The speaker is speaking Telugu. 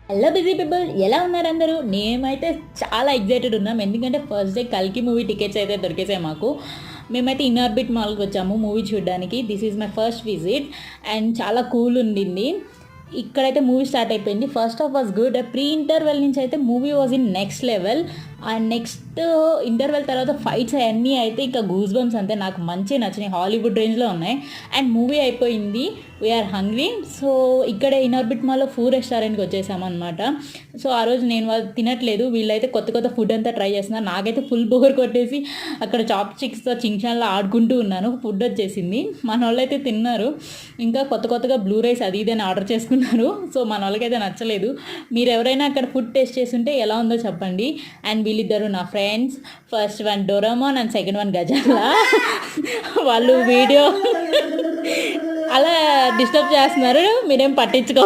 హలో బిజీ పీపుల్, ఎలా ఉన్నారు అందరూ? మేమైతే చాలా ఎగ్జైటెడ్ ఉన్నాం, ఎందుకంటే ఫస్ట్ డే కల్కి మూవీ టికెట్స్ అయితే దొరికేసాయి మాకు. మేమైతే ఇన్ఆర్బిట్ మాల్కి వచ్చాము మూవీ చూడడానికి. This is my first visit and చాలా కూల్ ఉండింది. ఇక్కడైతే మూవీ స్టార్ట్ అయిపోయింది. First half was good. Pre interval నుంచి అయితే movie was in next level. And next interval తర్వాత ఫైట్స్ అవన్నీ అయితే ఇంకా గూస్ బంప్స్ అంతే. నాకు మంచిగా నచ్చినాయి, హాలీవుడ్ రేంజ్లో ఉన్నాయి. అండ్ మూవీ అయిపోయింది, వీఆర్ హంగ్రీ. సో ఇక్కడే ఇన్ఆర్బిట్ మాల్లో ఫుడ్ రెస్టారెంట్కి వచ్చేసామన్నమాట. సో ఆ రోజు నేను వాళ్ళు తినట్లేదు, వీళ్ళైతే కొత్త కొత్త ఫుడ్ అంతా ట్రై చేస్తున్నారు. నాకైతే ఫుల్ బోర్ కొట్టేసి అక్కడ చాప్ స్టిక్స్తో చింక్షన్లో ఆడుకుంటూ ఉన్నాను. ఫుడ్ వచ్చేసింది, మన వాళ్ళైతే తిన్నారు. ఇంకా కొత్త కొత్తగా బ్లూ రైస్ అది ఇది అని ఆర్డర్ చేసుకున్నారు. సో మన వాళ్ళకైతే నచ్చలేదు. మీరు ఎవరైనా అక్కడ ఫుడ్ టేస్ట్ చేస్తుంటే ఎలా ఉందో చెప్పండి. అండ్ వీళ్ళిద్దరు నా friends, first one Doraemon and second one Gazala. వాళ్ళు వీడియో అలా డిస్టర్బ్ చేస్తున్నారు, మీరేం పట్టించుకో.